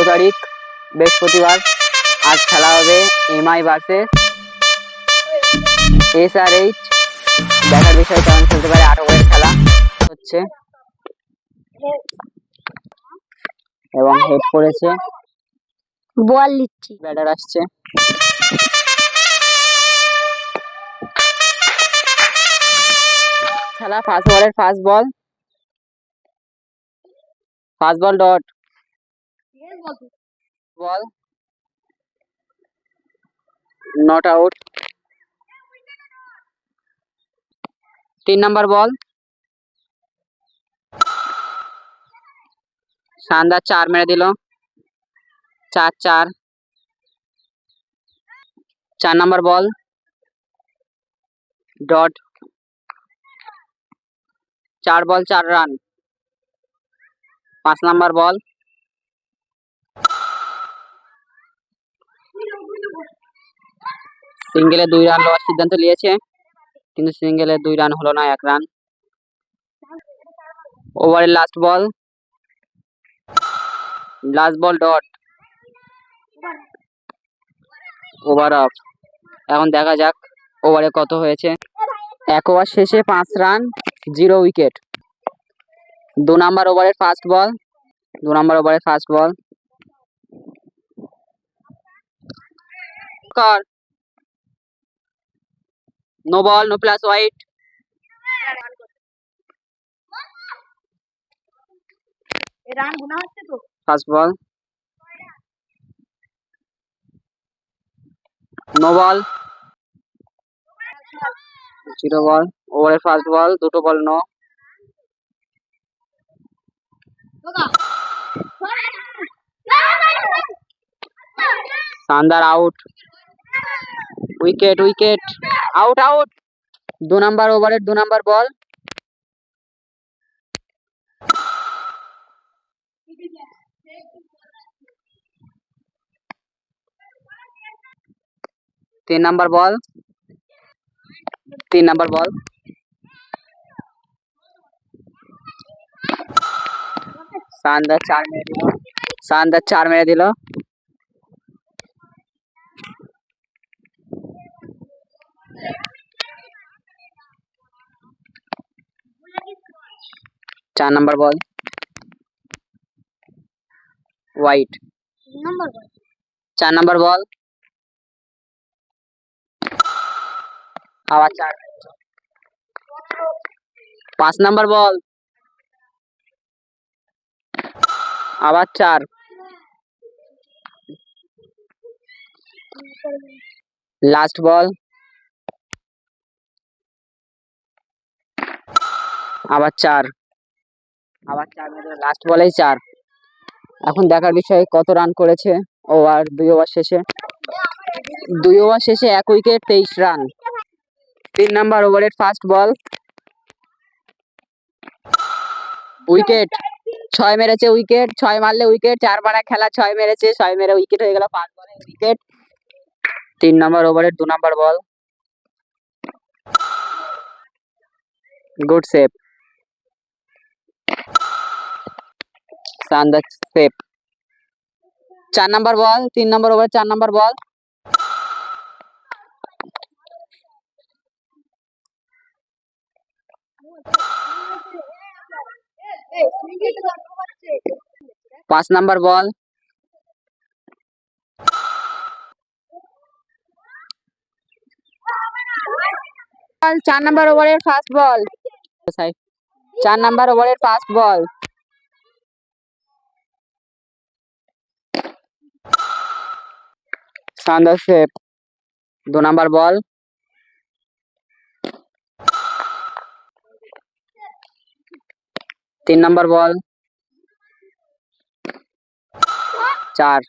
তারিখ বৃহস্পতিবার। আজ খেলা হবে এমআই ভার্সেস এসআরএইচ। দেখার বিষয় কেমন খেলতে পারে। 8 ওভারের খেলা হচ্ছে এবং হেড করেছে, বল নিচ্ছি, ব্যাটার আসছে। খেলা ফার্স্ট ওভারের first ball dot ball, not out. 3 number ball, শানদার 4 মেরে দিল, 4-4। 4 number ball dot, 4 ball 4 run. 5 number ball, সিঙ্গেলে 2 রান নেওয়ার সিদ্ধান্ত নিয়েছে, কিন্তু সিঙ্গেলে 2 রান হলো না, 1 রান। ওভারের last ball dot, over of. এখন দেখা যাক ওভারে কত হয়েছে। 1 ওভার শেষে 5 রান, 0 উইকেট। 2 নাম্বার ওভারের ফার্স্ট বল, কর, no ball, no plus wide. First ball, no ball, 0 ball. ওভারের ফার্স্ট বল, দুটো বল নো। শানদার আউট, উইকেট, আউট। 2 নাম্বার ওভারের 2 নাম্বার বল, তিন নাম্বার বল, শানদার 4 মেরে দিল। চার নাম্বার বল, হোয়াইট। 4 নাম্বার বল, আবার 4। 5 নাম্বার বল, আবার 4। লাস্ট বল, আবার 4। লাস্ট বলেই 4। এখন দেখার বিষয় কত রান করেছে ওভার 2 ওভার শেষে। 2 ওভার শেষে 1 উইকেট, 23 রান। 3 নাম্বার ওভারের ফার্স্ট বল, উইকেট। 6 মেরেছে, উইকেট। 6 মারলে উইকেট, 4 মারা খেলা, 6 মেরেছে, 6 মেরে উইকেট হয়ে গেল। 5 বলে উইকেট। 3 নাম্বার ওভারের 2 নাম্বার বল, গুড সেভ, শানদার save. 4 number ball, 3 number over 4 number ball, পাঁচ নাম্বার বল, 4 নাম্বার ওভারের ফার্স্ট বল, 4 নাম্বার ওভারের ফার্স্ট বল, শানদার save. 2 number ball, 3 number ball, 4।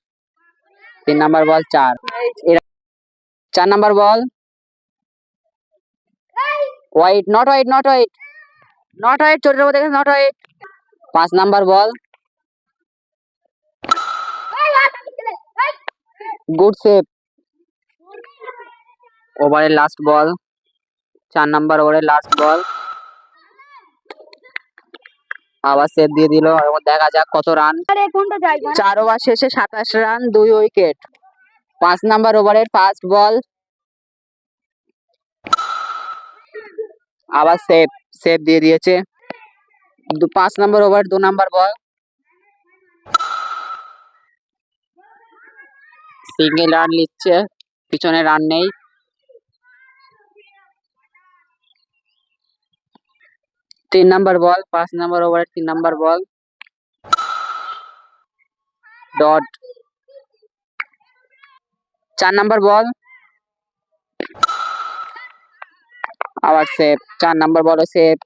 3 number ball 4। 4 number ball, white, not white, চোরের মধ্যে দেখেছে, not white. 5 number ball, good save. ওভারের last ball, 4 number ওভারের last ball, আবার save দিয়ে দিল। এবার দেখা যাক কত রান। আরে কোনটা যাই 4 ওভার শেষে 27 রান, 2 উইকেট। 5 নাম্বার ওভারের ফার্স্ট বল, আবার সেভ, সেভ দিয়ে দিয়েছে। 5 নাম্বার ওভার 2 নাম্বার বল, সিঙ্গেল রান নিচ্ছে, পিছনে রান নেই। 3 নাম্বার বল, 5 নাম্বার ওভারের 3 নাম্বার বল, ডট। 4 নাম্বার বল, আবার save, 4 number বলও save.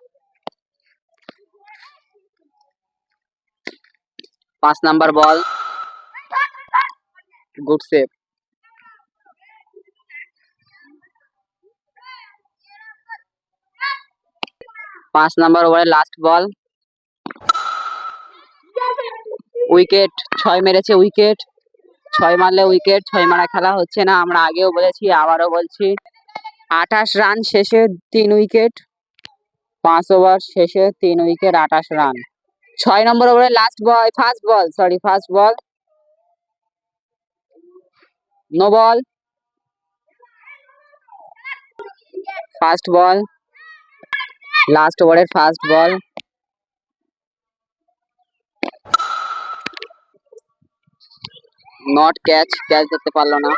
5 number ball, good save. 5 number ওভারের লাস্ট বল, উইকেট। 6 মেরেছে, উইকেট। 6 মারলে উইকেট, 6 মারা খেলা হচ্ছে না। আমরা আগেও বলেছি, আবারও বলছি। 28 রান শেষে 3 উইকেট। 5 ওভার শেষে 3 উইকেট, 28 রান। 6 নম্বর ওভারের লাস্ট বল, first ball, no ball. First বল, লাস্ট ওভারের first ball, not catch, catch ধরতে পারলো না।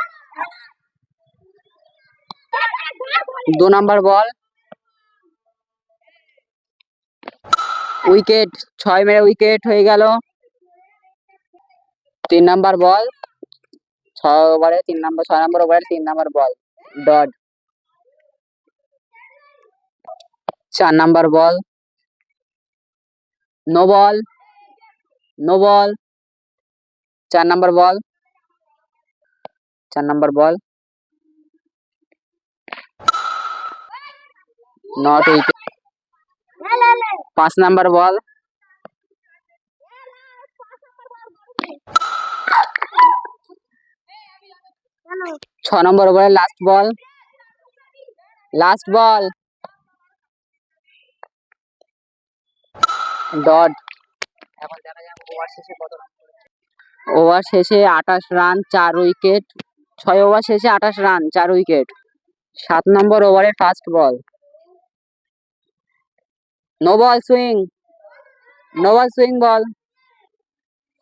2 নাম্বার বল, উইকেট। 6 মেরে উইকেট হয়ে গেল। 3 নাম্বার বল, 6 ওভারে 3 নাম্বার, 6 নাম্বার ওভারে 3 number ball, dot. 4 number ball, no ball, no ball. 4 number ball, 4 number ball, not wicket. 5 number ball, 6 number ওভারের লাস্ট বল, dot. এখন দেখা যাক ওভার শেষে কত রান করেছে। ওভার শেষে 28 রান, 4 উইকেট। 6 ওভার শেষে 28 রান, 4 উইকেট। 7 নম্বর ওভারের first ball, no ball swing, no ball swing ball.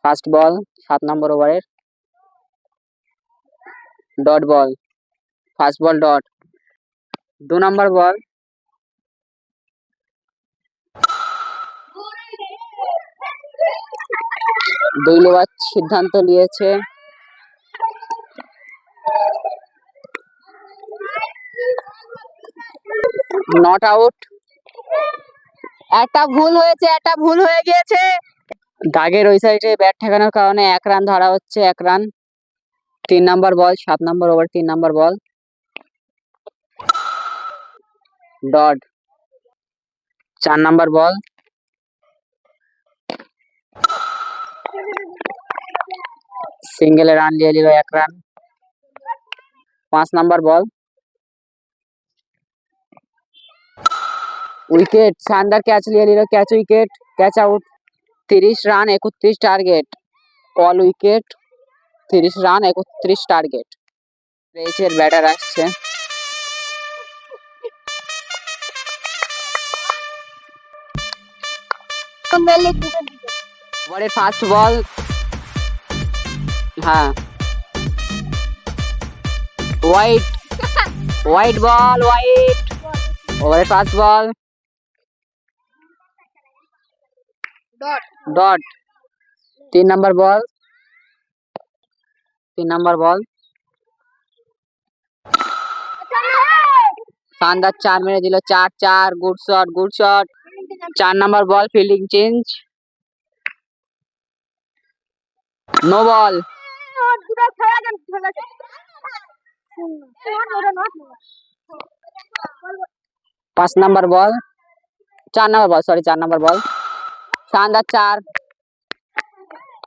First ball 7 number ওভারের, dot ball, first ball dot. 2 number ball, দুই নেওয়ার সিদ্ধান্ত নিয়েছে। Not out. একটা ভুল হয়েছে, একটা ভুল হয়ে গিয়েছে। দাগের ওই সাইডে ব্যাট ঠেকানোর কারণে 1 রান ধরা হচ্ছে, 1 রান। 3 নাম্বার বল, 7 নম্বর over 3 number ball, dot. 4 number ball, সিঙ্গেলে run নিয়ে নিল, 1 রান। 5 নাম্বার বল, উইকেট। শানদার ক্যাচ নিয়ে নিল, catch wicket, catch out. 30 run 31 target, all wicket. 30 run 31 target. পেয়েছে, ব্যাটার আসছে। ওভারের ফার্স্ট বল, হ্যাঁ, হোয়াইট, হোয়াইট বল, হোয়াইট। ওভারের first ball, dot. 3 number ball, 3 number ball, শানদার 4 মেরে দিল, 4, good shot, good shot. 4 number ball, fielding change, no ball. 5 number ball, 4 number ball, 4 number ball, শানদার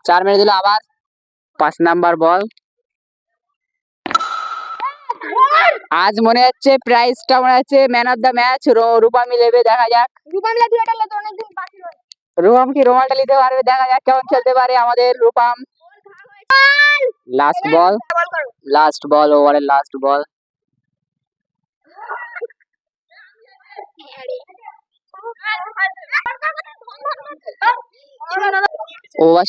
4 মেরে দিল আবার। 5 নাম্বার বল। আজ মনে হচ্ছে প্রাইজটা মনে হচ্ছে ম্যান অফ দ্য ম্যাচ রূপামি লেবে, দেখা যাক। রূপম কি রুমালটা নিতে পারবে? দেখা যাক কেমন খেলতে পারে আমাদের রূপম। লাস্ট বল ওভারের লাস্ট বল। ওভার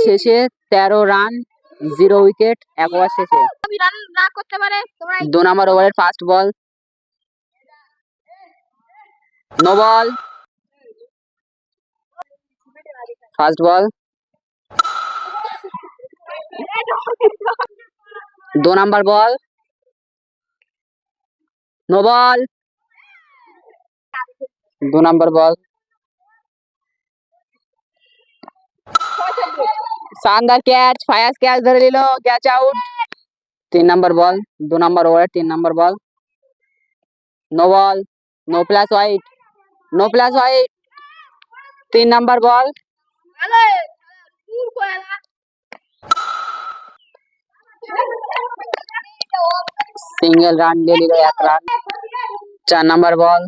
শেষে 13 রান 0 উইকেট 1 ওভার শেষে। 2 নম্বর ওভারের first ball. No ball. First ball. 2 number ball. No ball. 2 number ball. शानदार कैच, फायाज कैच ধরে নিল, ক্যাচ আউট। 3 নম্বর বল। 2 নম্বর ওভারে 3 number ball. No ball. No plus white. 3 number ball. Single run দিয়ে নিল 1 run. 4 নম্বর বল।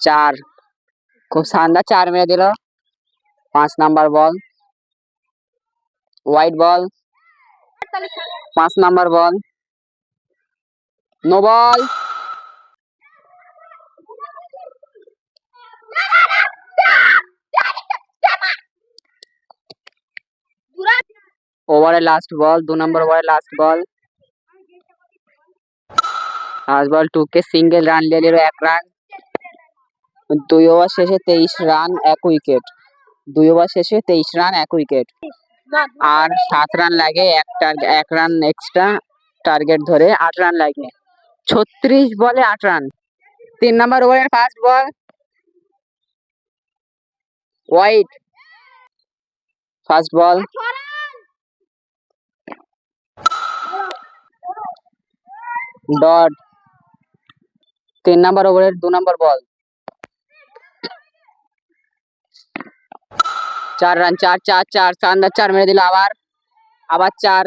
4, খুব শানদার 4 মেরে দিল। 5 নম্বর বল। হোয়াইট বল। 5 নম্বর ball. No বল। ওভারের লাস্ট বল। 2 নম্বর ওভারের লাস্ট বল। লাস্ট বল 2 কে সিঙ্গেল রান দিয়ে নিল 1 রান। 2 ওভার শেষে 23 রান 1 উইকেট। 2 ওভার শেষে 23 রান 1 উইকেট। আর 7 রান লাগে, 1 রান এক্সট্রা টার্গেট ধরে 8 রান লাগে। 36 বলে 8 রান। 3 নম্বর ওভারের ফার্স্ট বল। হোয়াইট। First ball. ডট। 3 নম্বর ওভারের 2 নম্বর বল। 4 রান। 4 শানদার 4 মেরে দিল আবার 4।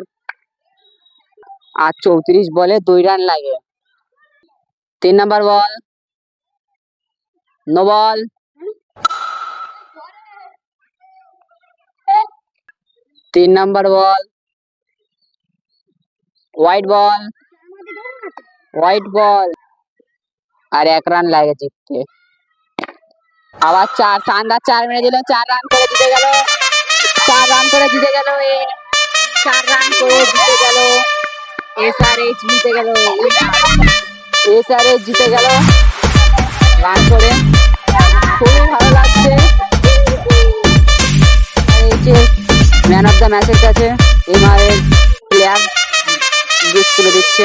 আর 34 বলে 2 রান লাগে। 3 number ball. No ball. 3 number ball. White ball. আর 1 রান লাগে জিততে। আবার 4, শানদার 4 মেরে দিল। 4 রান করে জিতে গেল। 4 রান করে জিতে গেল। 4 রান করে জিতে গেল। এসআরএইচ জিতে গেল। এসআরএইচ জিতে গেল রান করে। খুবই ভালো লাগছে। ম্যান অফ দ্য ম্যাচের কাছে এমআরএর প্লেয়ার গিফট তুলে দিচ্ছে।